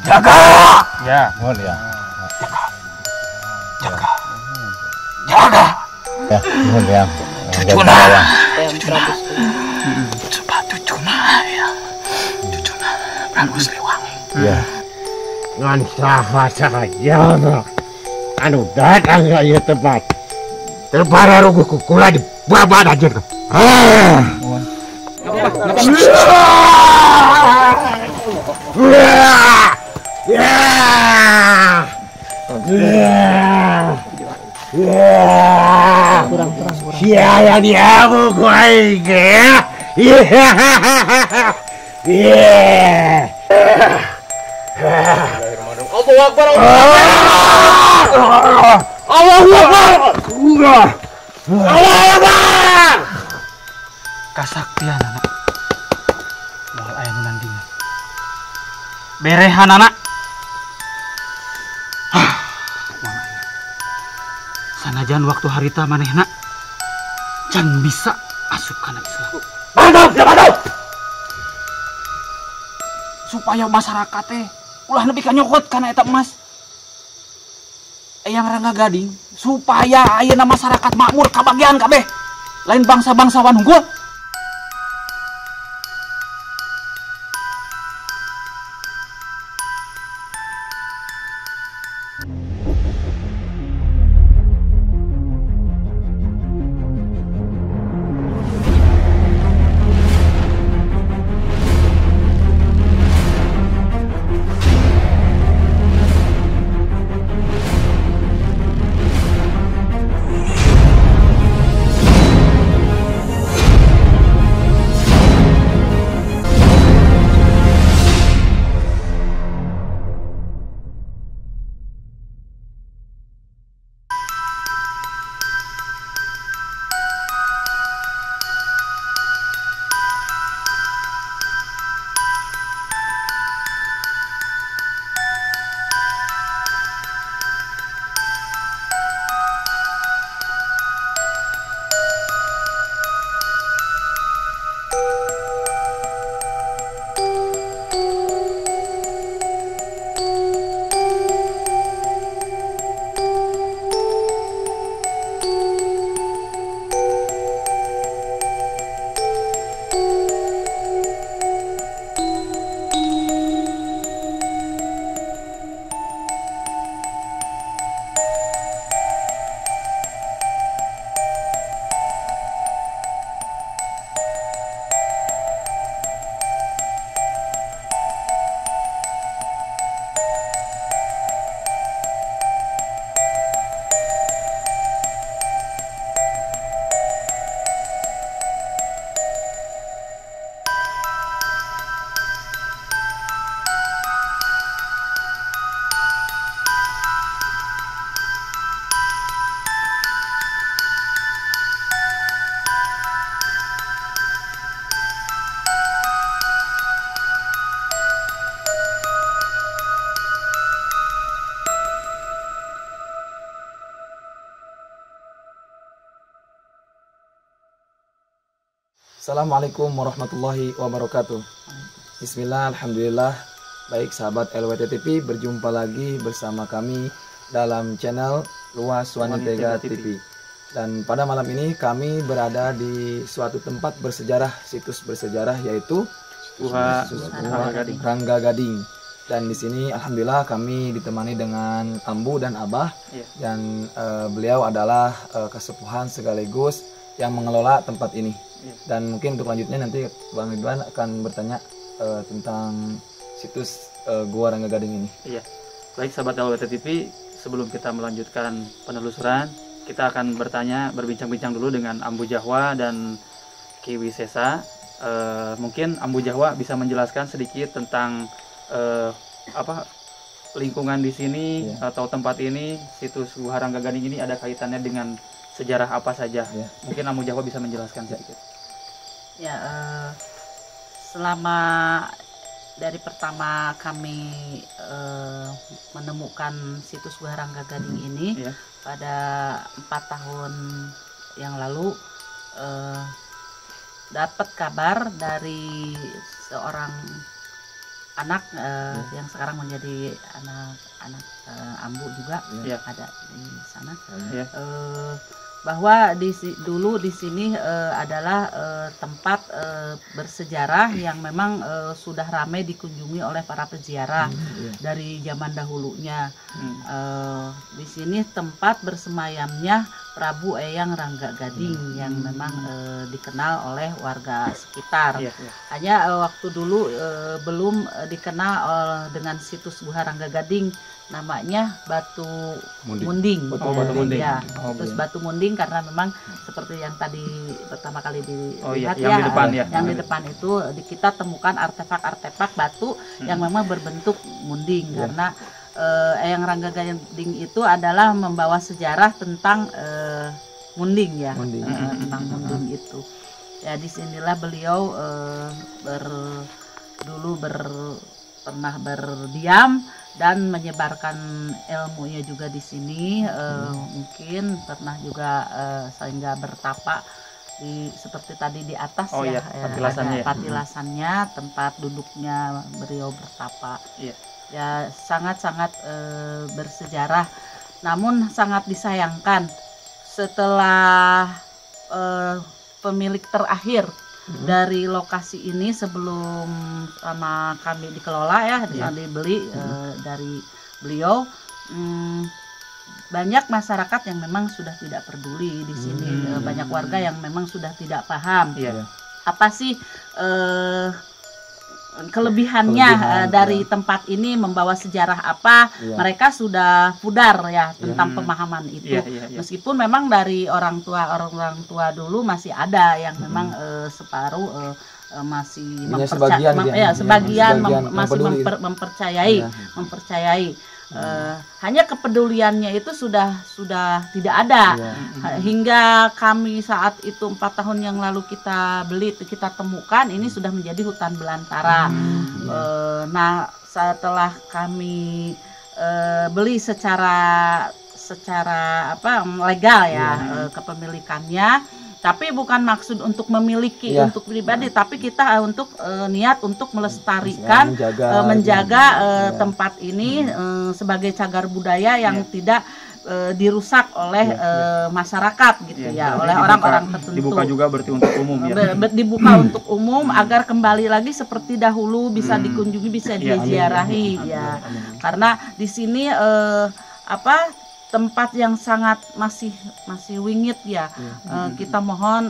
Jaga. Ya. Mohon ya. Jaga. Jaga. Ya, mohon ya. Cucuna. Yang Prabu Sepatu cuna ya. Cucuna Prabu Siliwangi. Ya. Ngan saha saja anu datang ka ieu tempat. Terpara ruguh kukula di babad aja. Siapa dia mau gue ya? Allahu Akbar. Allahu Akbar. Allahu Akbar. Kasaktian anak. Moal aya nu nandingan. Berehan anak. Sanajan waktu harita manehna can bisa asup kana Islam. Mantap. Supaya masyarakat teh ulah nepi ka nyokot kana eta emas. Eyang Rangga Gading supaya ayeuna masyarakat makmur kabagian kabeh. Lain bangsa-bangsawan unggul. Assalamualaikum warahmatullahi wabarakatuh. Bismillah, alhamdulillah. Baik sahabat LWT TV, berjumpa lagi bersama kami dalam channel Luas Wanitega TV. Dan pada malam ini kami berada di suatu tempat bersejarah, situs bersejarah, yaitu Rangga Gading. Dan di sini alhamdulillah kami ditemani dengan Ambu dan Abah. Dan beliau adalah kesepuhan sekaligus yang mengelola tempat ini. Dan mungkin untuk lanjutnya nanti Bang Ridwan akan bertanya tentang situs Gua Rangga Gading ini. Iya. Baik sahabat LWT TV, sebelum kita melanjutkan penelusuran, kita akan berbincang-bincang dulu dengan Ambu Jahwa dan Ki Wisesa. Mungkin Ambu Jahwa bisa menjelaskan sedikit tentang lingkungan di sini atau tempat ini, situs Gua Rangga Gading ini ada kaitannya dengan sejarah apa saja. Mungkin Ambu Jahwa bisa menjelaskan sedikit. Ya, selama dari pertama kami menemukan situs Gua Rangga Gading ini pada 4 tahun yang lalu, dapat kabar dari seorang anak yang sekarang menjadi anak Ambu juga ada di sana. Bahwa dulu di sini adalah tempat bersejarah yang memang sudah ramai dikunjungi oleh para peziarah dari zaman dahulunya. Di sini tempat bersemayamnya Prabu Eyang Rangga Gading yang memang dikenal oleh warga sekitar. Hanya waktu dulu belum dikenal dengan situs Guha Rangga Gading, namanya Batu Munding. Batu Munding. Ya, terus Batu Munding karena memang seperti yang tadi pertama kali dilihat yang di depan yang di depan itu kita temukan artefak-artefak batu yang memang berbentuk munding karena Eyang Rangga Gading itu adalah membawa sejarah tentang munding ya, tentang munding itu. Ya disinilah beliau pernah berdiam dan menyebarkan ilmunya juga di sini. Mungkin pernah juga sehingga bertapa seperti tadi di atas patilasannya tempat duduknya beliau bertapa. Ya sangat-sangat bersejarah. Namun sangat disayangkan setelah pemilik terakhir dari lokasi ini sebelum sama kami dikelola dibeli dari beliau, banyak masyarakat yang memang sudah tidak peduli di sini. Banyak warga yang memang sudah tidak paham apa sih kelebihannya dari tempat ini, membawa sejarah apa. Mereka sudah pudar ya tentang pemahaman itu. Meskipun memang dari orang tua dulu masih ada yang memang separuh masih sebagian masih mempercayai. Hanya kepeduliannya itu sudah tidak ada. Hingga kami saat itu 4 tahun yang lalu kita beli, kita temukan ini sudah menjadi hutan belantara. Nah setelah kami beli secara legal ya kepemilikannya, tapi bukan maksud untuk memiliki untuk pribadi, tapi kita untuk niat untuk melestarikan, menjaga tempat ini sebagai cagar budaya yang tidak dirusak oleh masyarakat gitu oleh orang-orang tertentu. Dibuka juga berarti untuk umum dibuka untuk umum agar kembali lagi seperti dahulu, bisa dikunjungi, bisa diziarahi karena di sini tempat yang sangat masih wingit kita mohon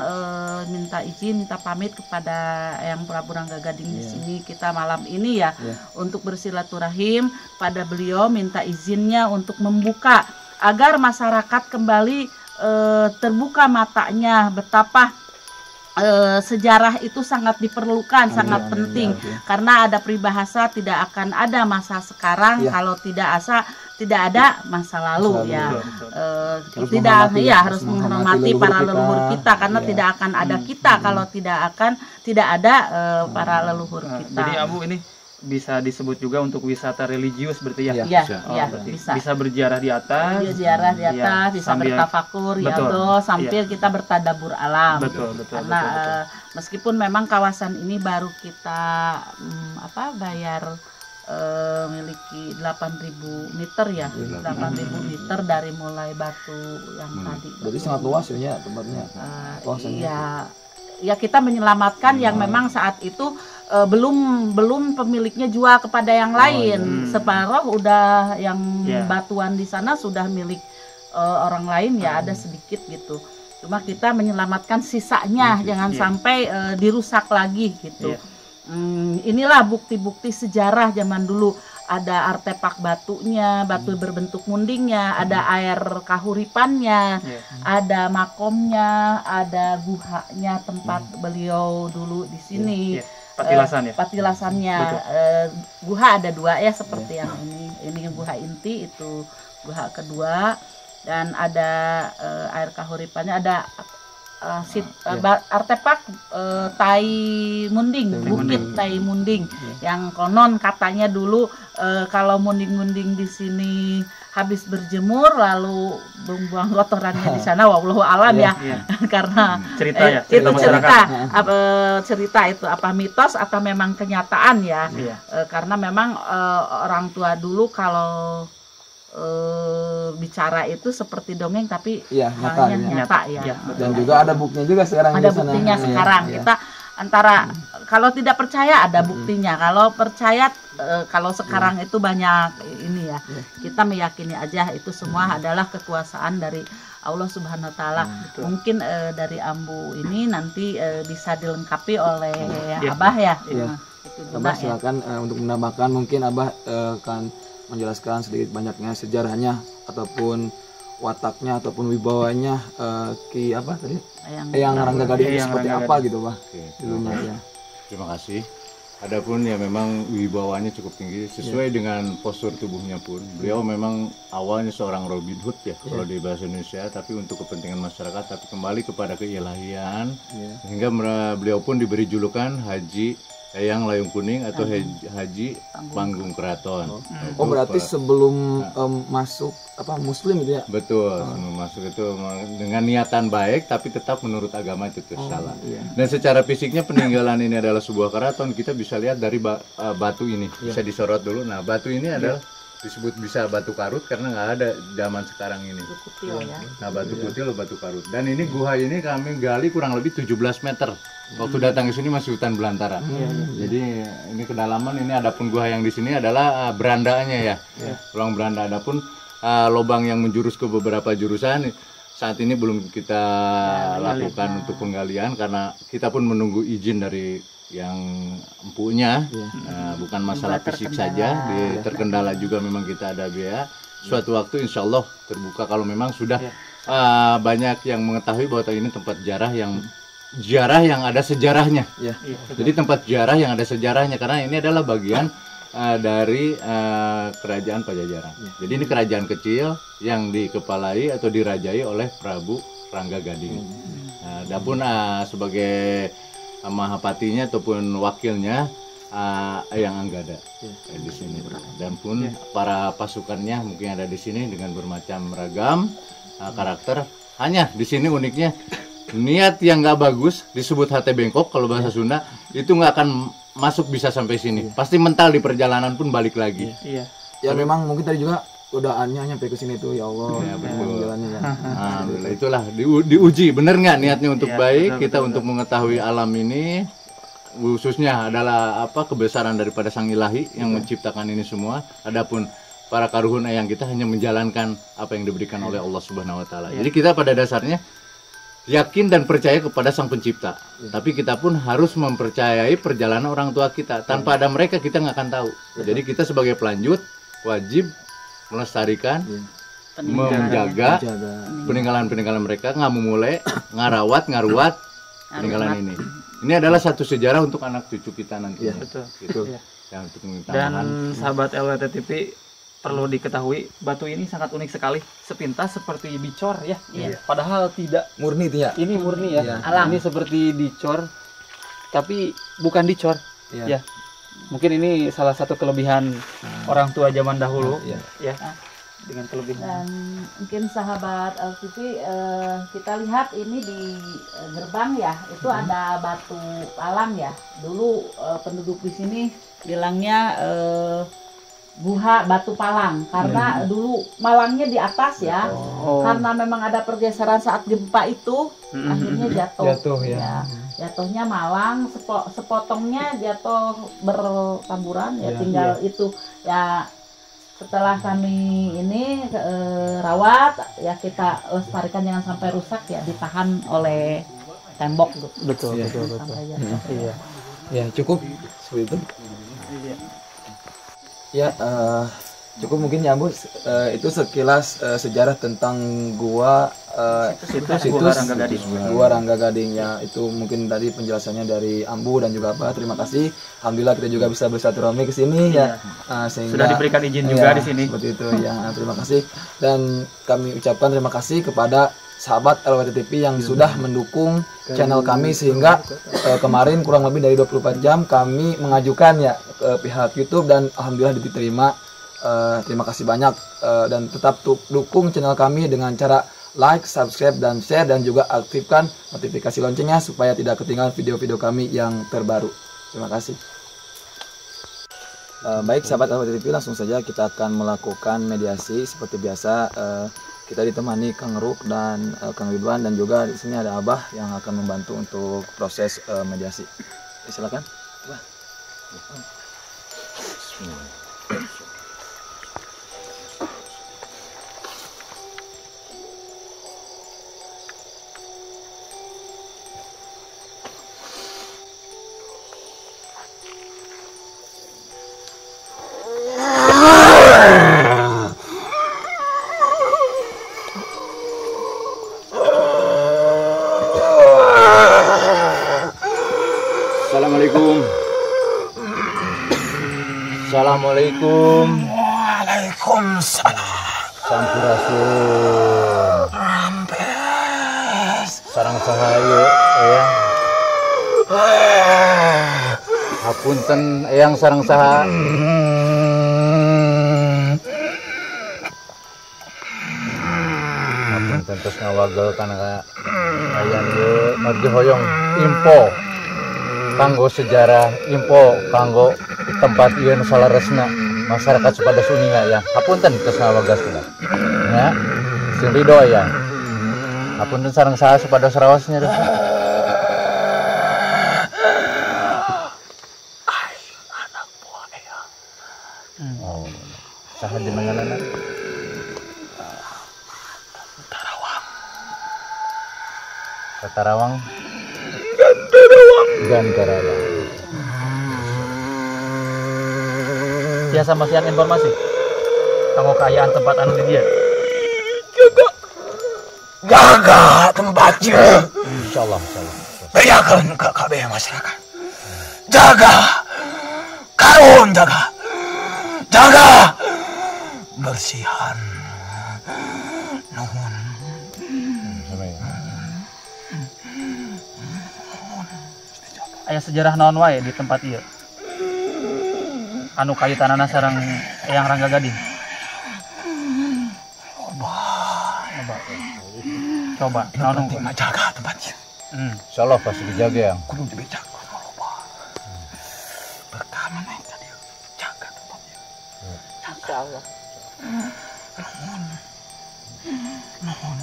minta izin, minta pamit kepada Eyang Prabu Rangga Gading di sini kita malam ini untuk bersilaturahim pada beliau, minta izinnya untuk membuka agar masyarakat kembali terbuka matanya betapa sejarah itu sangat diperlukan, sangat penting. Karena ada peribahasa tidak akan ada masa sekarang kalau tidak ada masa lalu harus menghormati para leluhur kita karena tidak akan ada kita kalau tidak ada para leluhur kita. Jadi Abu ini bisa disebut juga untuk wisata religius berarti bisa berziarah di atas, bisa bertafakur sambil kita bertadabur alam. Karena meskipun memang kawasan ini baru kita bayar miliki 8.000 meter 8.000 meter dari mulai batu yang tadi. Berarti sangat luas ya tempatnya. Kita menyelamatkan yang memang saat itu belum pemiliknya jual kepada yang lain. Separuh udah yang batuan di sana sudah milik orang lain ada sedikit gitu. Cuma kita menyelamatkan sisanya jangan sampai dirusak lagi gitu. Inilah bukti-bukti sejarah zaman dulu. Ada artefak batunya, batu berbentuk mundingnya, ada air kahuripannya, ada makomnya, ada guhanya tempat beliau dulu di sini. Patilasannya. Guha ada 2 seperti yang ini guha inti, itu guha kedua, dan ada air kahuripannya, ada artefak Tai Munding, Bukit Tai Munding, yang konon katanya dulu kalau munding-munding di sini habis berjemur lalu buang kotorannya di sana, wallahu alam ya. Karena cerita ya, itu cerita itu apa mitos atau memang kenyataan ya. Karena memang orang tua dulu kalau bicara itu seperti dongeng tapi nyata ya. Dan juga ada buktinya juga sekarang. Ada buktinya sekarang. Kita antara kalau tidak percaya ada buktinya, kalau percaya kalau sekarang itu banyak ini ya. Kita meyakini aja itu semua adalah kekuasaan dari Allah Subhanahu wa taala. Mungkin dari Ambu ini nanti bisa dilengkapi oleh Abah ya. Abah silakan untuk menambahkan, mungkin Abah akan menjelaskan sedikit banyaknya sejarahnya ataupun wataknya ataupun wibawanya Ki apa tadi? Eyang Rangga Gading seperti apa gitu, Pak. Dulunya ya. Terima kasih. Adapun ya memang wibawanya cukup tinggi sesuai dengan postur tubuhnya pun. Beliau memang awalnya seorang Robin Hood ya kalau di bahasa Indonesia, tapi untuk kepentingan masyarakat, tapi kembali kepada keilahian sehingga beliau pun diberi julukan Haji Eyang Layung Kuning atau Haji Panggung Keraton. Oh berarti sebelum masuk apa Muslim gitu ya? Betul, sebelum masuk itu dengan niatan baik tapi tetap menurut agama itu salah. Dan secara fisiknya peninggalan ini adalah sebuah keraton. Kita bisa lihat dari batu ini, bisa disorot dulu. Nah batu ini adalah disebut bisa batu karut karena nggak ada zaman sekarang ini. Nah batu kutil atau batu karut. Dan ini gua ini kami gali kurang lebih 17 meter. Waktu datang ke sini masih hutan belantara. Jadi ini kedalaman ini, adapun gua yang di sini adalah berandanya ya. Ruang beranda. Adapun lubang yang menjurus ke beberapa jurusan saat ini belum kita lakukan untuk penggalian karena kita pun menunggu izin dari yang empunya. Bukan masalah fisik saja, terkendala juga memang kita ada biaya. Suatu waktu insya Allah terbuka kalau memang sudah banyak yang mengetahui bahwa ini tempat ziarah yang ada sejarahnya. Jadi tempat ziarah yang ada sejarahnya karena ini adalah bagian dari kerajaan Pajajaran. Jadi ini kerajaan kecil yang dikepalai atau dirajai oleh Prabu Rangga Gading. Adapun sebagai Mahapatinya ataupun wakilnya Eyang Anggada di sini. Dan pun para pasukannya mungkin ada di sini dengan bermacam ragam karakter. Hanya di sini uniknya niat yang nggak bagus disebut hati bengkok kalau bahasa Sunda itu nggak akan masuk bisa sampai sini. Pasti mental di perjalanan pun balik lagi. Ya memang mungkin tadi juga godaannya nyampe ke sini tuh ya Allah. Jalannya ya. Alhamdulillah itulah diuji bener nggak niatnya untuk baik kita untuk mengetahui alam ini khususnya adalah apa kebesaran daripada Sang Ilahi yang menciptakan ini semua. Adapun para karuhun yang kita hanya menjalankan apa yang diberikan oleh Allah Subhanahu wa taala. Jadi kita pada dasarnya yakin dan percaya kepada Sang Pencipta. Tapi kita pun harus mempercayai perjalanan orang tua kita. Tanpa ada mereka kita nggak akan tahu. Jadi kita sebagai pelanjut wajib melestarikan, menjaga peninggalan-peninggalan mereka, nggak memulai, ngarawat, ngaruat peninggalan ini. Ini adalah satu sejarah untuk anak cucu kita nanti. Gitu. Dan sahabat LWT TV perlu diketahui batu ini sangat unik sekali, sepintas seperti dicor ya. Padahal tidak murni itu ya. Ini murni ya. Alam. Ini seperti dicor tapi bukan dicor. Ya. Mungkin ini salah satu kelebihan orang tua zaman dahulu ya. Dengan kelebihan. Dan mungkin sahabat LTV kita lihat ini di gerbang ya, itu ada batu palang ya. Dulu penduduk di sini bilangnya Guha Batu Palang karena dulu malangnya di atas ya. Karena memang ada pergeseran saat gempa itu akhirnya jatuh ya. Jatuhnya malang, sepotongnya jatuh bertaburan ya, tinggal itu ya. Setelah kami ini rawat ya, kita lestarikan jangan sampai rusak ya, ditahan oleh tembok gitu. Betul. Iya. Ya cukup seperti itu. Ya cukup mungkin ya Bu, itu sekilas sejarah tentang gua situs Gua Rangga Gading ya. Itu mungkin tadi penjelasannya dari Ambu dan juga Pak. Terima kasih. Alhamdulillah kita juga bisa bersilaturahmi ke sini ya. Sehingga sudah diberikan izin juga di sini. Seperti itu ya. Terima kasih dan kami ucapkan terima kasih kepada sahabat LWT TV yang sudah mendukung channel kami sehingga kemarin kurang lebih dari 24 jam kami mengajukan ya ke pihak YouTube dan alhamdulillah diterima. Terima kasih banyak dan tetap dukung channel kami dengan cara like, subscribe, dan share, dan juga aktifkan notifikasi loncengnya supaya tidak ketinggalan video-video kami yang terbaru. Terima kasih. Baik sahabat LWT TV, langsung saja kita akan melakukan mediasi seperti biasa. Kita ditemani Kang Ruk dan Kang Ridwan, dan juga di sini ada Abah yang akan membantu untuk proses mediasi. Silakan. Abah. Assalamualaikum. Waalaikumsalam. Sampurasun. Ampes. Sarang sahayu eyang. Hapunten eyang sarang saha. Hapunten terus ngawagel kana ayan ye margi hoyong info kanggo sejarah, info kanggo tempat ieu salaresna masyarakat supada suninga ya. Hapunten terus ngawagas sudah. Ya. Sing ridho ya. Hapunten sareng saha supada sarawasnya teh. Anak buah ya. Oh. Saha jenenganana? Tarawang. Gantarawang. Biasa masih informasi kanggo kaayaan tempat anu di dia. Jaga tempatnya. Insyaallah. Beyakeun ka kabeh masyarakat. Jaga. Karun jaga. Jaga. Bersihan. Nuhun. Aya sejarah naon wae di tempat ieu? Anu kaitanana sareng Eyang Rangga Gading. Coba naon penting jaga tempatnya. Insyaallah pasti dijaga yang. Kudu dibejaga loba. Pertama nih tadi jaga tempatnya. Insyaallah. Nuhun.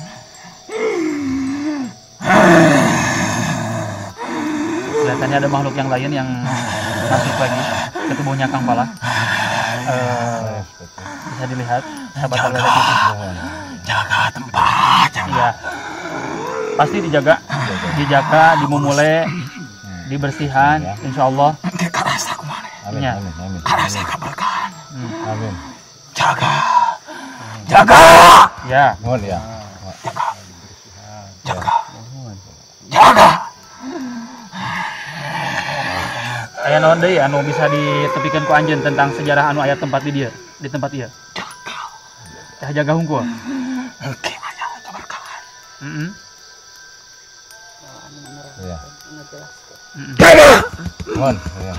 Kelihatannya ada makhluk yang lain yang masuk lagi ke tubuhnya Kang Pala. Bisa dilihat sahabat LWT TV. Jaga tempat. Iya. Pasti dijaga, dimumule, dibersihan, insyaallah. Nanti karasa kemana? Amin. Karasa keberkahan. Amin. Jaga. Ya. Mohon ya. Jaga. Aya naon deui anu bisa ditepikeun ku anjeun tentang sejarah anu aya tempat di tempat ieu? Tah jaga hungkul. Oke, aya keberkahan. Iya. Jaga. Mohon ya.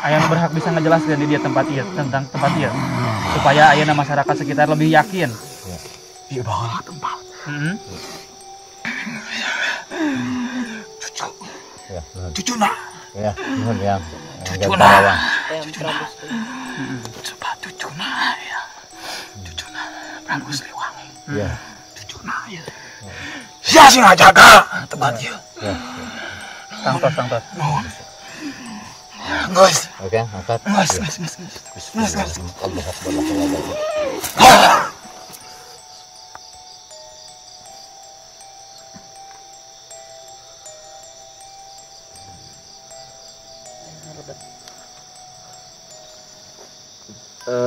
Aya nu berhak bisa ngajelaskeun di dia tempat ieu tentang tempat ieu supaya ayeuna masyarakat sekitar lebih yakin. Ieu baheula tempat. Cucuna. Ya, mohon ya. Cucuna. Cepat cucuna ya. Cucuna. Prabu Siliwangi. Iya. Cucuna ya. Sia sing ngajaga tempat ieu. Ya. Tangtos. Geus. Oke, angkat. Geus. Allah Akbar.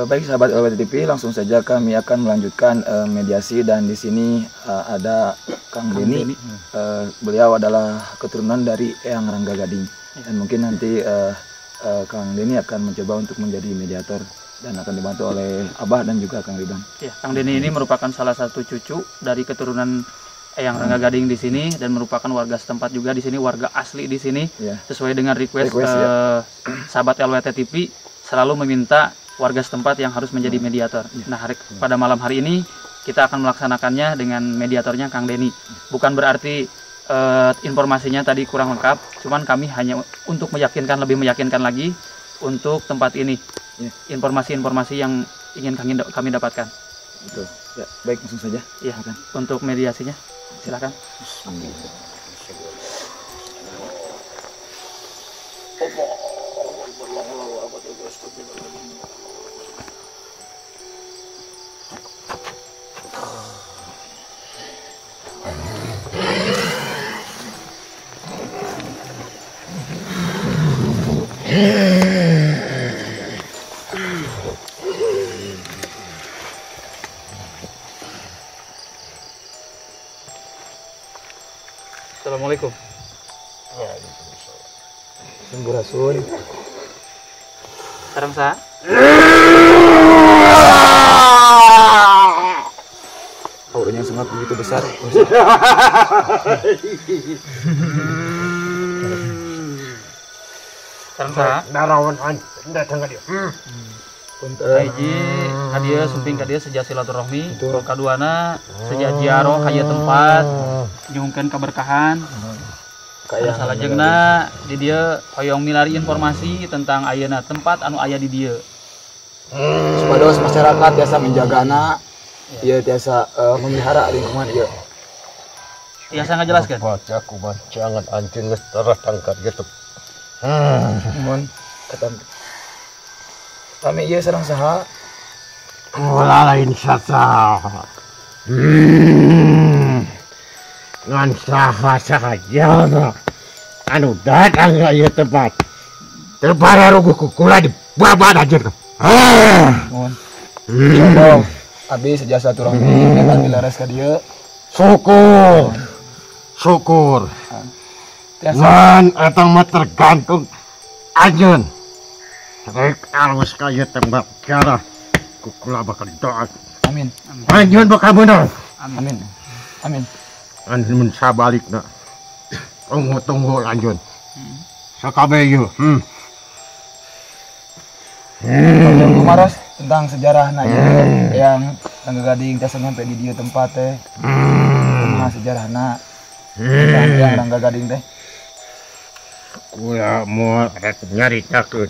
Baik sahabat LWT TV, langsung saja kami akan melanjutkan mediasi, dan di sini ada Kang Deni. Beliau adalah keturunan dari Eyang Rangga Gading, dan mungkin nanti Kang Deni akan mencoba untuk menjadi mediator dan akan dibantu oleh Abah dan juga Kang Ridwan. Ya, Kang Deni ini merupakan salah satu cucu dari keturunan Eyang Rangga Gading di sini dan merupakan warga setempat juga di sini, warga asli di sini. Sesuai dengan request sahabat LWT TV selalu meminta warga setempat yang harus menjadi mediator. Nah, pada malam hari ini kita akan melaksanakannya dengan mediatornya Kang Denny. Bukan berarti informasinya tadi kurang lengkap, cuman kami hanya untuk meyakinkan, lebih meyakinkan lagi untuk tempat ini. Informasi-informasi yang ingin kami dapatkan. Betul. Ya, baik, langsung saja. Iya, untuk mediasinya silakan. Assalamualaikum. Sampurasun. Sareng sa? Auranya sangat begitu besar. Sareng sa? Narawan datang ke dia. Hiji kadia sumping kadia sejak silaturahmi, kaduana sejak ziarah ka tempat nyungkeun keberkahan. Kayak salajengna di dieu hoyong milari informasi tentang ayeuna tempat anu aya di dieu. Supados masyarakat biasa menjagana, ieu tiasa memelihara lingkungan ieu. Tiasa ngajelaskeun. Baca aku jangan anjing geus terus tangkat gitu. Mun kata kami ieu sareng saha? Kula lain sasa. Ngan saha saja anu datang ke ieu tempat. Terpara ruguh kula di babad aja. Mun. Insyaallah abdi sejasa turahmi dan dilaras ka dieu. Syukur. Ngan etang mah tergantung anjeun. Rek alus kaya tembak cara kukula bakal doa. Amin. Anjeun bakal menang. Amin. Anjeun sabalikna. Tunggu lanjut. Sakabe ieu. Kumaros tentang sejarah yang Rangga Gading tiasa nyampe di dieu tempat teh. Kumaha sejarahna tentang yang Rangga Gading teh? Kula mau rek nyaritakeun.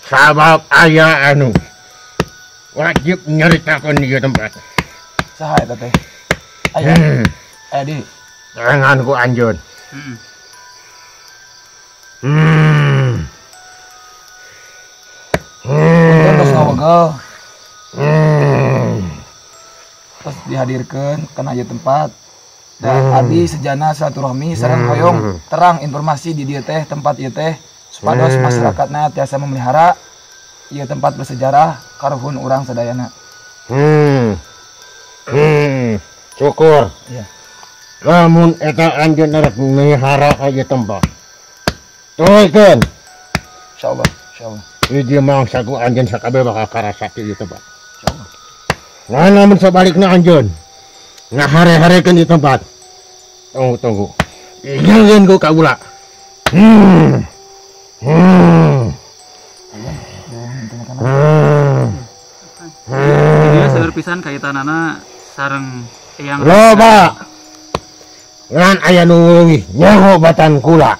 Sabab aya anu wajib nyaritakeun di tempat. Saha eta teh? Aya di jangan ku anjeun. Terus ngawegel. Terus dihadirkeun kana ieu tempat. Dan abdi sejana silaturahmi sareng hoyong terang informasi di dieu teh tempat ieu teh supados masyarakatna tiasa memelihara ieu tempat bersejarah karuhun urang sadayana. Syukur. Iya. Lamun eta anjeun arep memelihara ieu tempat. Tuikeun. Insyaallah. Ieu mangsa ku anjeun sakabe bakal karasati ieu tempat. Insyaallah. Ngan lamun sabalikna anjeun ngahare-harekeun ieu tempat. Tunggu. Ingeun ku kaula. Dia saeur pisan kaitanana sareng Eyang loba ngan aya nu leuwih nyaho batan kula.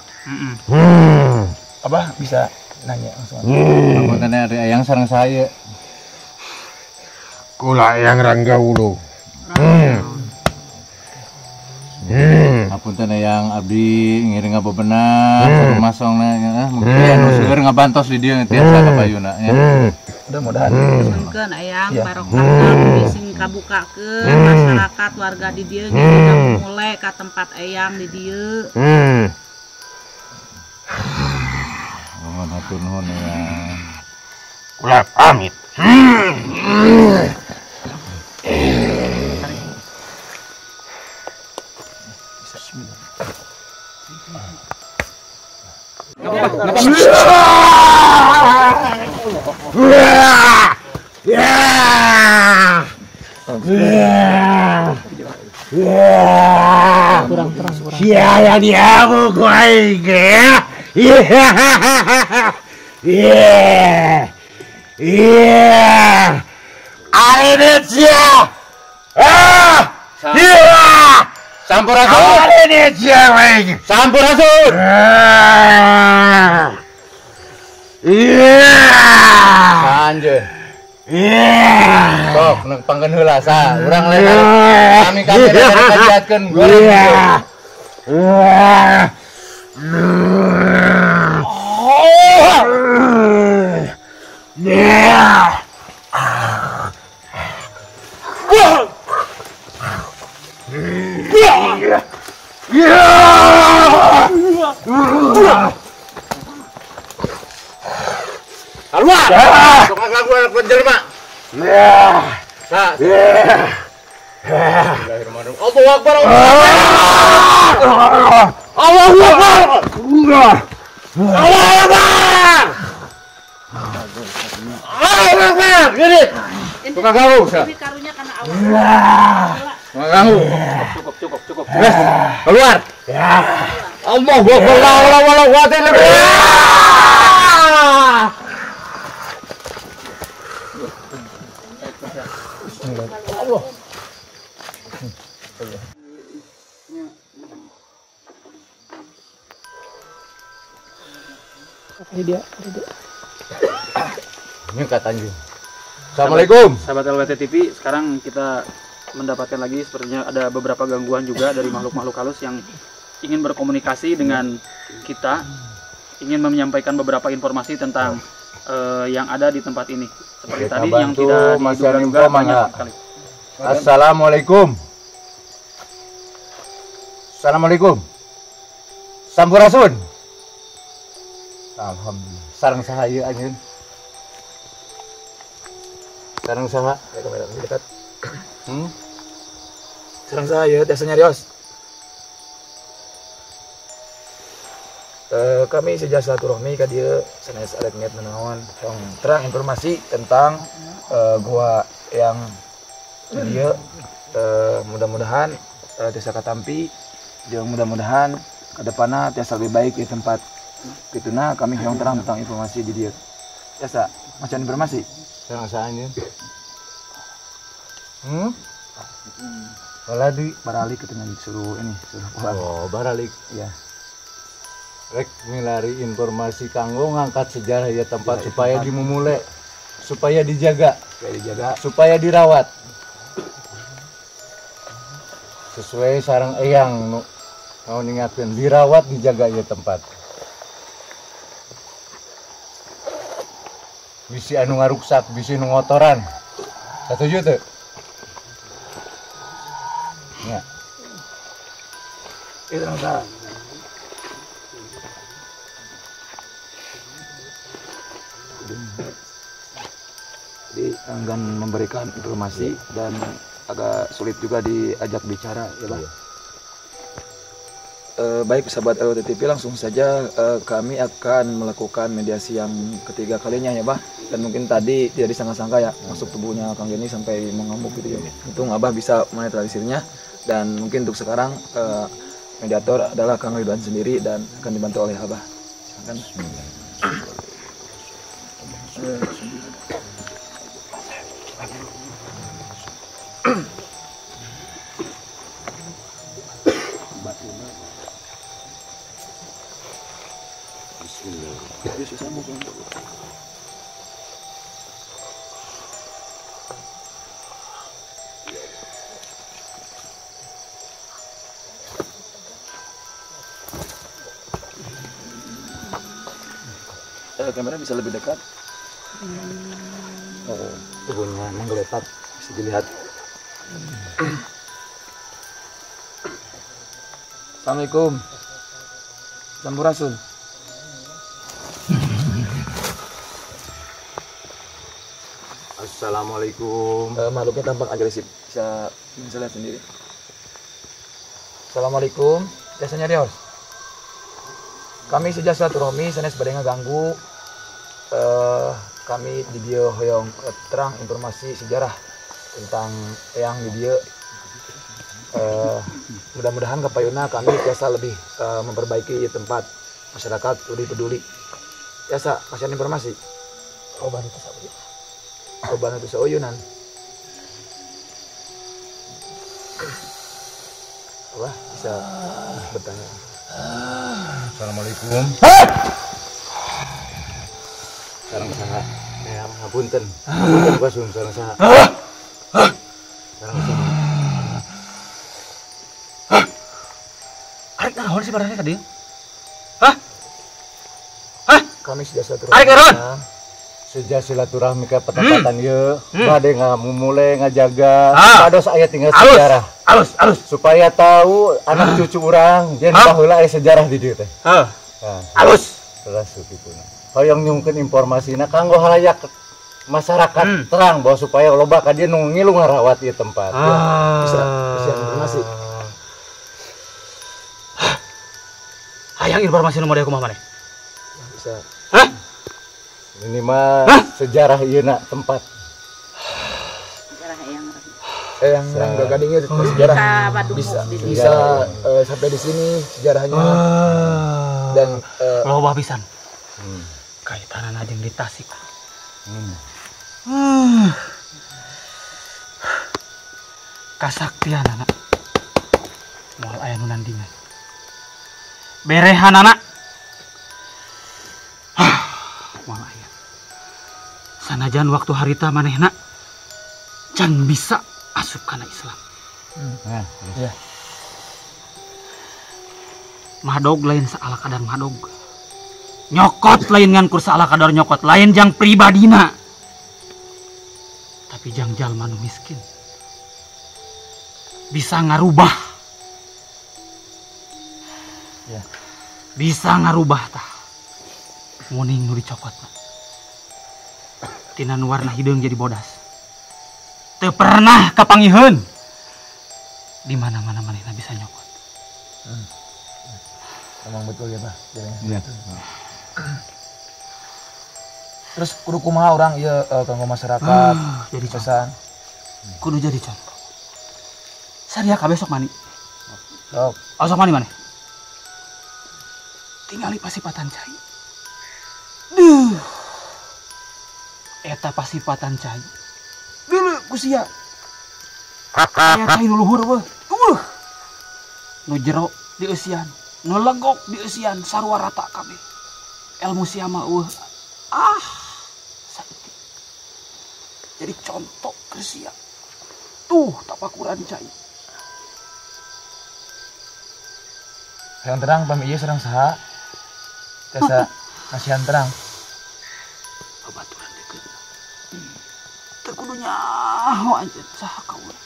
Abah bisa nanya langsung. Punten ada Eyang sareng saya. Kula Eyang Rangga Wulu. Apunten Eyang abdi ngiring bebenah rumah songna mungkin anu seueur ngabantos di dieu tiasa ka payuna ya. Mudah-mudahan. Sunkeun Eyang barokahna sing kabukakeun masyarakat warga di dieu geus mulai ka tempat Eyang di dieu. Mohon hatur nuhun ya. Kula pamit. Kurang. Siapa dia mau gue ya? Iya. Indonesia. Sampurasun. Indonesia, weng. Sampurasun. Iya. Anjir. Iya. Sok nepangkeun heula sa. Urang lain kami kajiatkeun goreng. Keluar. Sok ngaganggu anak penjelma. Sa. Bismillahirrahmanirrahim. Allahu Akbar. Allahu Akbar. Allahu Akbar. Allahu Akbar. Gini. Tukang ganggu. Karunya karena awal. Tukang ganggu. Cukup. Keluar. Allahu Akbar. La quwwata illa billah. Ini katanya. Assalamualaikum. Sahabat LWT TV, sekarang kita mendapatkan lagi sepertinya ada beberapa gangguan juga dari makhluk-makhluk halus yang ingin berkomunikasi dengan kita, ingin menyampaikan beberapa informasi tentang yang ada di tempat ini. Seperti Kita tadi yang bantu tidak masyarakat diduga info, banyak Mangga. sekali. Assalamualaikum. Assalamualaikum. Sampurasun. Alhamdulillah. Sarang sahaya anjeun. Sarang saha? Ya, kamera ini dekat. Sareng saya tiasa nyarios. Kami sejasa silaturahmi ka dieu sanes arek niat menawan yang terang informasi tentang gua yang di dieu, mudah-mudahan tiasa katampi jeung mudah-mudahan ke depanna tiasa lebih baik di tempat kituna kami yang terang tentang informasi di dieu. Tiasa macan informasi. Sarang saha anjeun? Baladi Baralik ketengah suruh pulang. oh baralik Ya. rek milari informasi kanggo ngangkat sejarah ya tempat supaya dimumule, supaya dijaga, supaya dirawat sesuai sarang eyang nu mau ningatkeun dirawat dijaga ya tempat. Bisi anu ngaruksak, bisi nu ngotoran. Setuju teu? Ya. Itu nangsa. Jadi enggan memberikan informasi dan agak sulit juga diajak bicara ya Bang. Baik sahabat LWT TV, langsung saja kami akan melakukan mediasi yang ketiga kalinya ya Bah. Dan mungkin tadi tidak disangka-sangka ya masuk tubuhnya Kang Geni sampai mengamuk gitu ya. Untung Abah bisa menetralisirnya, dan mungkin untuk sekarang mediator adalah Kang Ridwan sendiri dan akan dibantu oleh Abah. Silakan. Kamera bisa lebih dekat. Tubuhnya menggeletak, bisa dilihat. Assalamualaikum. Sampurasun. Assalamualaikum. Makhluknya tampak agresif, bisa lihat sendiri. Assalamualaikum. Biasanya Rios. Kami sejak silaturahmi sanes bade ngaganggu. Kami di dieu hoyong terang informasi sejarah tentang yang di dieu mudah-mudahan kapayuna kami biasa lebih memperbaiki tempat masyarakat lebih peduli. Biasa kasih informasi. Oban itu sauyun. Oban itu sauyunan. Apa bisa bertanya? Assalamualaikum. Sareng saha? Ya, ngapunten. Ngapunten Basum sareng saha? Sareng saha? Arek naon sih barangnya ka dieu? Kami sudah satu Arek naon? Sejak silaturahmi ke petapatan ieu, bade ngamumule ngajaga, pados aya tinggal Alus. sejarah. Alus. Supaya tahu anak cucu orang jeung baheula aya sejarah di dieu teh. Nah, Alus. terus kituna. Hoyong nyungkeun informasina kanggo halayak masyarakat terang bahwa supaya loba ka dieu nu ngilu ngarawat ieu tempat. bisa informasi. Hayang informasi nu model kumaha maneh? Bisa. Ini mah sejarah ieu na tempat. Yang gadingnya sejarah bisa sampai di sini sejarahnya dan Loba pisan. Kaitanana jeung di Tasik. Kasaktian anak. Moal aya nu nandingan. Berehan anak. Moal aya. Sanajan waktu harita manehna can bisa asup kana Islam. ya. Madog lain saala kadar madog. Nyokot lain ngan kur saala kadar nyokot lain jang pribadina. Tapi jang jalma nu miskin. Bisa ngarubah. Ya. Bisa ngarubah tah. Muning nu dicokot mah. Tina nu warna hideung jadi bodas. Teu pernah kapangiheun. Di mana-mana manehna bisa nyokot. Emang betul ya, Pak. Iya. Terus kudu kumaha orang ieu kanggo masyarakat Jadi contoh. pesan. Kudu jadi contoh. Saria ka besok mani. Sok. Osok mani maneh. Tingali pasipatan cai. Duh. Eta pasipatan cai. Dulu kusia. Aya cai nu luhur weh. Nu jero di eusian, nu legok di eusian sarua rata kabeh. Ilmu siama sakti. Jadi contoh ke sia. Tuh tapakuran cai. Yang terang pami ieu sareng saha? Tiasa nasihan terang. Babaturan deukeut. Teu kudu nyaho anjeun saha kaula.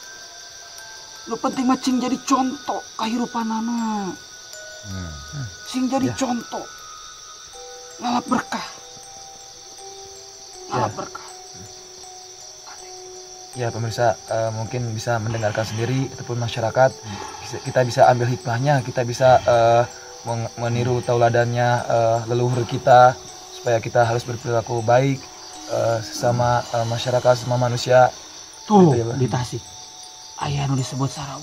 Nu penting mah cing jadi contoh kahirupanana. Sing jadi contoh. Ngalap berkah. Ngalap berkah. Ya pemirsa mungkin bisa mendengarkan sendiri ataupun masyarakat kita bisa ambil hikmahnya, kita bisa meniru tauladannya leluhur kita supaya kita harus berperilaku baik sesama masyarakat, sesama manusia. Tuh Gitu ya, Pak. di Tasik aya nu disebut sarau.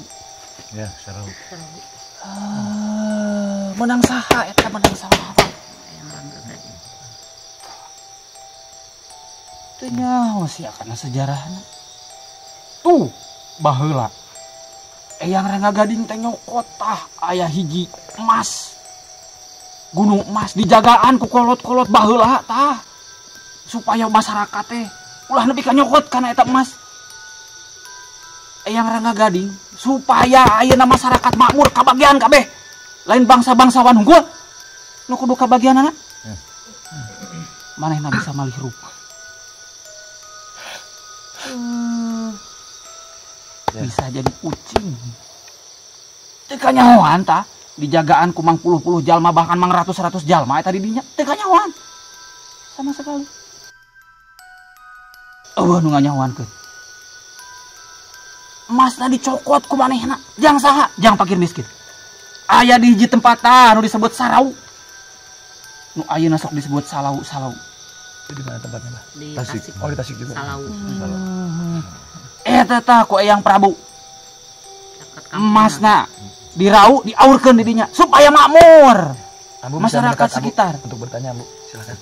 Ya, sarau. Menang saha eta menang saha. Teu nyaho sia kana sejarahna. Tuh baheula eyang renga gading teh nyokot tah aya hiji emas. Gunung emas dijagaan ku kolot-kolot baheula tah. Supaya masyarakat teh ulah nepi ka nyokot kana eta emas. Eyang renga gading supaya ayeuna masyarakat makmur kabagian kabeh. Lain bangsa-bangsawan unggul nu kudu kabagianana. Manehna bisa malih rupa. Bisa jadi kucing. Teu nyahoan tah dijagaan ku mang puluh-puluh jalma bahkan mang ratus-ratus jalma eta di dinya teu nyahoan. Sama sekali. Eueuh nu nganyahoankeun. Emasna dicokot ku manehna. Jang saha? Jang fakir miskin. Aya di hiji tempat nu disebut sarau. Nu ayeuna sok disebut salau. Itu di mana tempatnya, Pak? Di Tasik. Tasik. Oh, di Tasik juga. Salau. Eta tah ku Eyang Prabu. emasna dirau diaurkeun di dinya supaya makmur Ambu bisa masyarakat mendekat, Ambu, sekitar. untuk bertanya, Ambu. Silakan.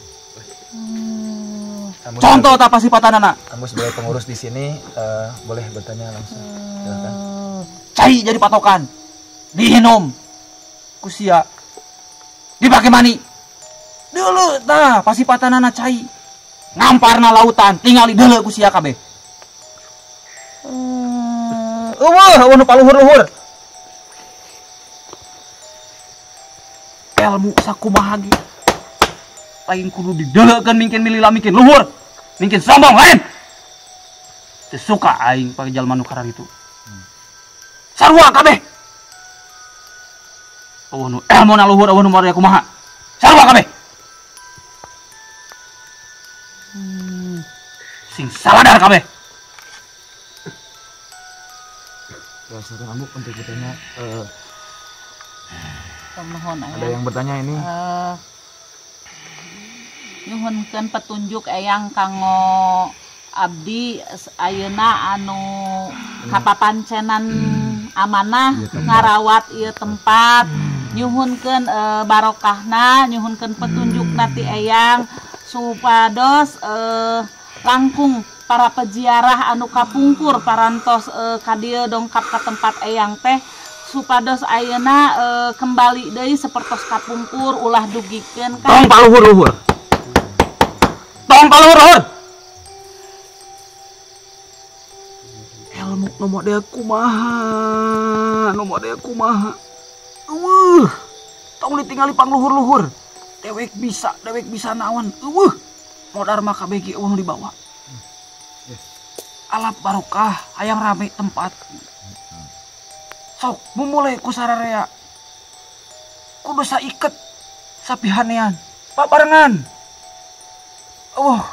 Ambu Contoh sebagai- tak pasipatanana. Ambu sebagai pengurus di sini boleh bertanya langsung. Silakan. Cai jadi patokan. Dihinum. Kusia. Dipake mani. Deuleu tah pasipatanana cai. Ngamparna lautan tinggal di deuleu kusia kabeh. Eueuh nu paluhur-luhur. Ilmu sakumaha ge. Lain kudu dideuleukeun mingkin milila mingkin luhur. Mingkin sombong lain. Teu suka aing pake jalma nu karar itu. Sarua kabeh. Eueuh nu ilmu na luhur eueuh nu model kumaha. Sarua kabeh. Sing saladar kabeh. Ya, silakan Ambu untuk bertanya. Mohon Ada yang bertanya ini. nyuhunkeun petunjuk eyang kanggo abdi ayeuna anu kapapancenan amanah ngarawat ieu tempat, nyuhunkeun barokahna, nyuhunkeun petunjuk nanti eyang supados langkung para peziarah anu kapungkur parantos ka dieu dongkap ka tempat eyang teh supados ayeuna kembali deui sapertos kapungkur ulah dugikeun ka Tong paluhur-luhur. Tong paluhur-luhur. Ilmu nu model kumaha, nu model kumaha. Tong ditingali pangluhur-luhur. Dewek bisa naon. Modar mah kabeh ge eueuh dibawa. Alap barokah, hayang rame tempat. Sok, memulai ku sararea. Kudu saiket sapihanean, pabarengan.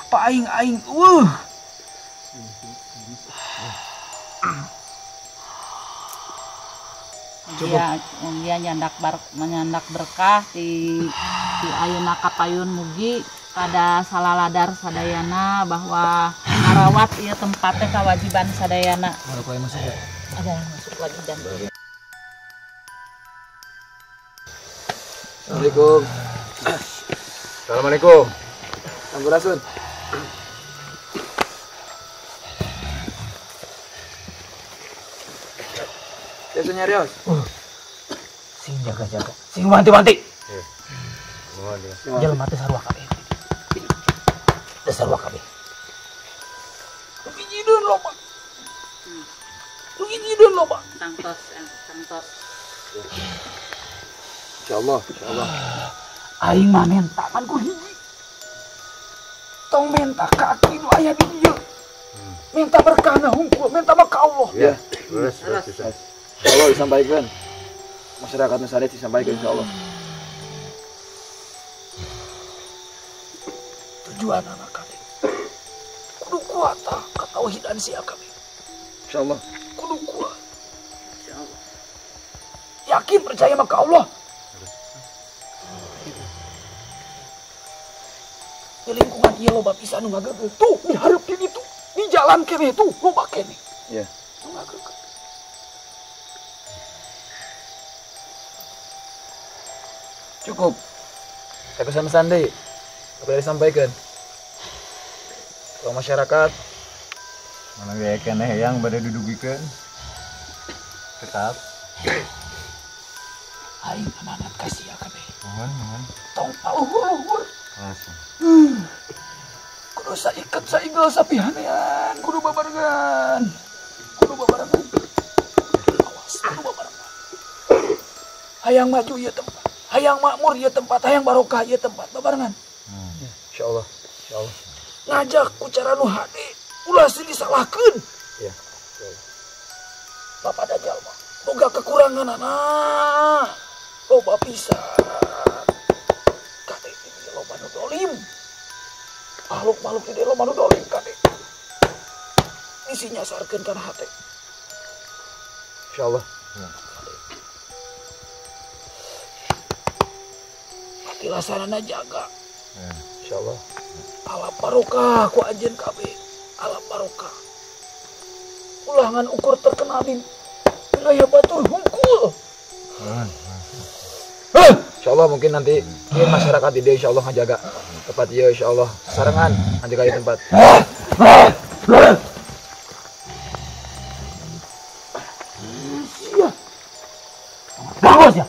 Pak aing. Dia nyandak berkah di ayeuna kapayun mugi pada salaladar sadayana bahwa ngarawat ieu tempat teh kewajiban sadayana. Barokah masuk ya. Ada masuk lagi dan Assalamualaikum. Assalamualaikum. Sampurasun. Biasa nyarios. Sing jaga-jaga, sing wanti-wanti. Mohon ya. Jelema teh sarua kabeh. Teh sarua kabeh. Rugijideun loba. tangtos. Insyaallah. Aing mah menta kan ku hiji. Tong menta kaki nu aya di dieu. Minta berkahna hungkul, minta mah ka Allah. Ya. Terus. Insyaallah disampaikan. Masyarakat Nusantara disampaikan insyaallah. Tujuan anak kabeh. Kudu kuat tah katauhidan sia kabeh. Insyaallah. Kudu kuat. Yakin percaya mah ka Allah. Di lingkungan ieu loba pisan nu ngageugeuh. Tuh, di hareup di ditu. Di jalan keneh tuh, loba keneh. Iya. Nu ngageugeuh. Cukup. Saya pesan-pesan deh. Apa yang disampaikan? Kalau masyarakat Mana gaya keneh yang pada dudugikeun. Tetap. Aing amanat ka sia kabeh. Mohon. Tong paluhur-luhur. Langsung. Kudu saiket saigel sapihanean, kudu babarengan. Awas, kudu babarengan. Hayang maju ieu tempat, hayang makmur ieu tempat, hayang barokah ieu tempat, babarengan. insyaallah. Ngajak ku cara nu hade, ulah sih disalahkeun. Iya. Bapak da jalma, boga kekurangan anak. Loba pisan. Kade ieu loba nu dolim. Makhluk-makhluk di loba nu dolim kade. Isinya sarkeun kana hate. Insyaallah. Hati lasarana jaga. Insyaallah. Alap barokah ku anjeun kabeh. Alap barokah. Ulangan ukur terkenal di Ayah batur hungkul. Insya Allah mungkin nanti masyarakat ide insya Allah ngajaga tempat ya insya Allah sarangan ngajaga tempat. Bagus ya.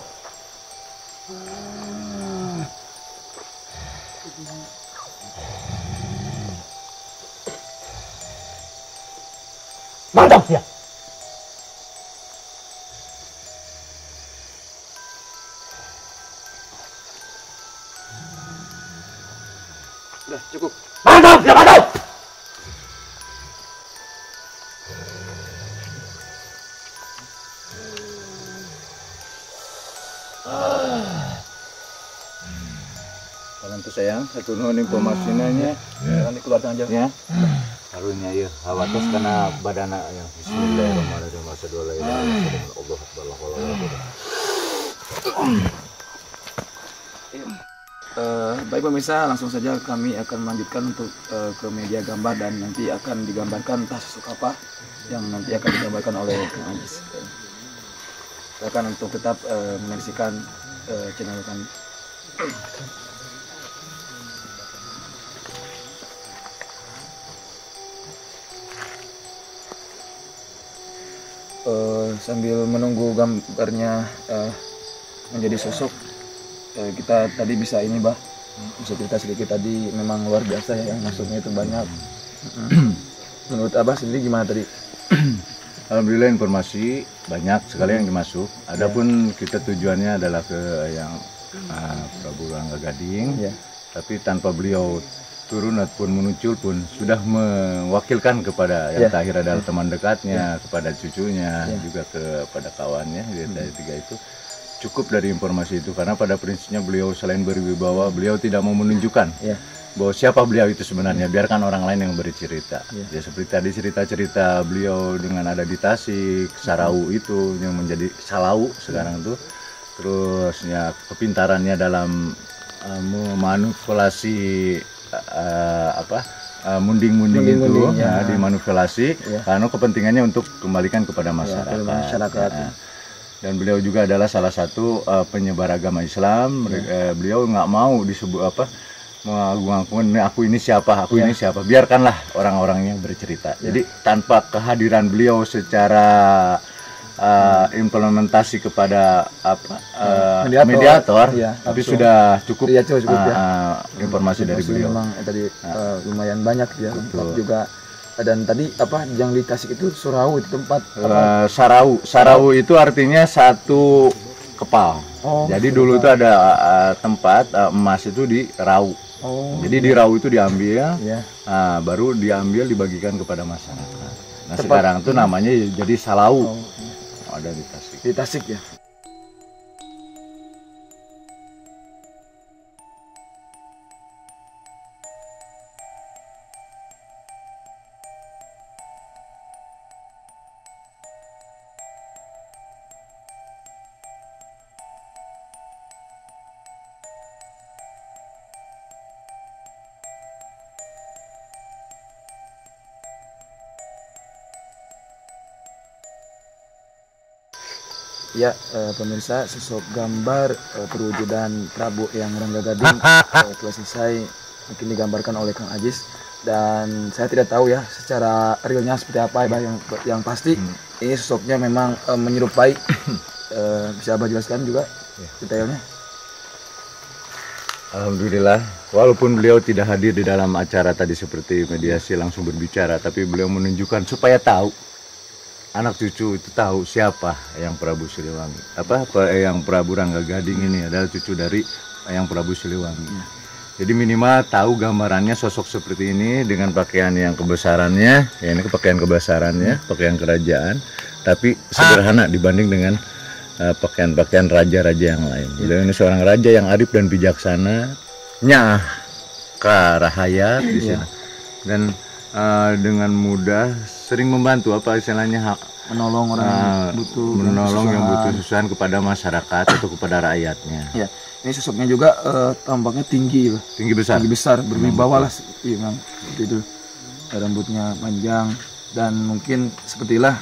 Mantap ya. Udah cukup. Mantap ya, mantap. Kalau itu sayang, satu nuhun informasinya nya. Nanti keluarkan aja. Ya. Harunya ya, hawatos karena badana ya. Bismillahirrahmanirrahim. Wassalamualaikum warahmatullahi wabarakatuh. Baik pemirsa, langsung saja kami akan melanjutkan untuk ke media gambar dan nanti akan digambarkan entah sosok apa yang nanti akan digambarkan oleh Kang Ajis. Silakan untuk tetap menyaksikan channel kami. Sambil menunggu gambarnya menjadi sosok, kita tadi bisa ini bah, bisa cerita sedikit tadi memang luar biasa ya yang masuknya itu banyak. Menurut Abah sendiri gimana tadi? Alhamdulillah informasi banyak sekali yang dimasuk. Adapun kita tujuannya adalah ke yang Prabu Rangga Gading, tapi tanpa beliau turun ataupun muncul pun sudah mewakilkan kepada yang terakhir adalah teman dekatnya, kepada cucunya, juga kepada kawannya. Dari tiga itu cukup dari informasi itu, karena pada prinsipnya beliau selain berwibawa, beliau tidak mau menunjukkan bahwa siapa beliau itu sebenarnya, biarkan orang lain yang bercerita. Ya seperti tadi cerita-cerita beliau dengan ada di Tasik, Sarau itu yang menjadi Salau sekarang tuh. Terus ya kepintarannya dalam memanipulasi munding-munding itu dimanipulasi karena kepentingannya untuk kembalikan kepada masyarakat. Dan beliau juga adalah salah satu penyebar agama Islam. Beliau nggak mau disebut mengagung-agungkan aku ini siapa, ini siapa. Biarkanlah orang-orangnya bercerita. Jadi tanpa kehadiran beliau secara implementasi kepada mediator, tapi sudah cukup, informasi dari beliau. Memang tadi lumayan banyak ya, tempat juga. Dan tadi yang di Tasik itu Surau itu tempat Sarau itu artinya satu kepal. Jadi dulu itu ada tempat emas itu di Rau. Jadi di Rau itu diambil, baru diambil dibagikan kepada masyarakat. Nah sekarang itu namanya jadi Salau. Ada di Tasik. Di Tasik ya. Ya, pemirsa, sosok gambar perwujudan Prabu yang Rangga Gading telah selesai mungkin digambarkan oleh Kang Ajis, dan saya tidak tahu ya secara realnya seperti apa ya, yang pasti ini sosoknya memang menyerupai. Bisa Abah jelaskan juga detailnya? Alhamdulillah, walaupun beliau tidak hadir di dalam acara tadi seperti mediasi langsung berbicara, tapi beliau menunjukkan supaya tahu, anak cucu itu tahu siapa yang Prabu Siliwangi. Yang Prabu Rangga Gading ini adalah cucu dari yang Prabu Siliwangi. Jadi minimal tahu gambarannya sosok seperti ini dengan pakaian yang kebesarannya, ya ini pakaian kebesarannya, pakaian kerajaan, tapi sederhana dibanding dengan pakaian-pakaian raja-raja yang lain. Beliau ini seorang raja yang arif dan bijaksana, nyah karahayat di sini. Dan dengan mudah sering membantu istilahnya menolong orang yang butuh susuan kepada masyarakat atau kepada rakyatnya. Ya, ini sosoknya juga tampaknya tinggi besar, berwibawa lah, memang itu rambutnya panjang, dan mungkin sepertilah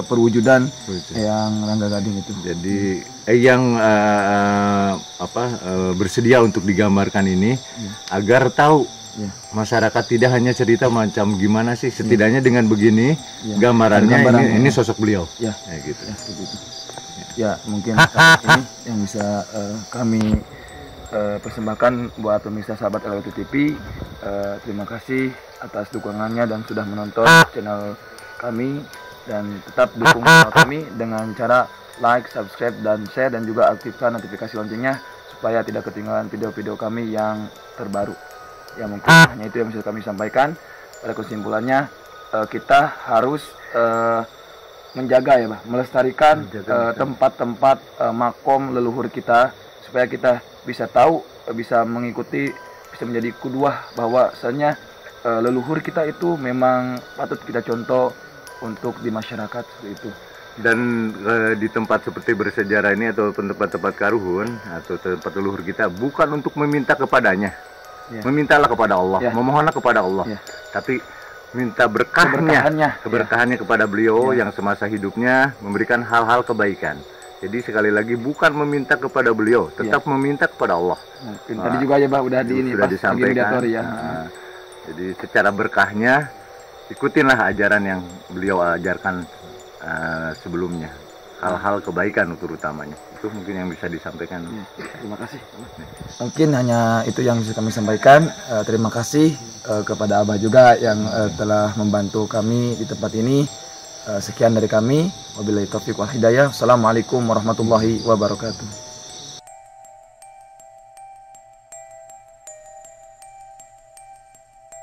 perwujudan Eyang Rangga Gading itu. Jadi Eyang bersedia untuk digambarkan ini agar tahu masyarakat tidak hanya cerita macam gimana sih, setidaknya dengan begini gambarannya ini sosok beliau. Ya, gitu. Ya, seperti itu. Ya, mungkin ini yang bisa kami persembahkan buat pemirsa sahabat LWT TV. Terima kasih atas dukungannya dan sudah menonton channel kami, dan tetap dukung channel kami dengan cara like, subscribe, dan share, dan juga aktifkan notifikasi loncengnya supaya tidak ketinggalan video-video kami yang terbaru. Ya, mungkin hanya itu yang bisa kami sampaikan. Pada kesimpulannya, kita harus menjaga ya, melestarikan tempat-tempat makom leluhur kita supaya kita bisa tahu, bisa mengikuti, bisa menjadi kuduah bahwasanya leluhur kita itu memang patut kita contoh untuk di masyarakat seperti itu. Dan di tempat seperti bersejarah ini atau tempat-tempat karuhun atau tempat leluhur kita bukan untuk meminta kepadanya, memintalah kepada Allah, memohonlah kepada Allah, tapi minta keberkahannya kepada beliau yang semasa hidupnya memberikan hal-hal kebaikan. Jadi sekali lagi bukan meminta kepada beliau, tetap meminta kepada Allah. Tadi juga aja udah sudah disampaikan. Jadi secara berkahnya ikutinlah ajaran yang beliau ajarkan sebelumnya, hal-hal kebaikan terutamanya. Itu mungkin yang bisa disampaikan. Terima kasih. Mungkin hanya itu yang bisa kami sampaikan. Terima kasih kepada Abah juga yang telah membantu kami di tempat ini. Sekian dari kami. Wabillahi taufiq wal hidayah. Assalamualaikum warahmatullahi wabarakatuh.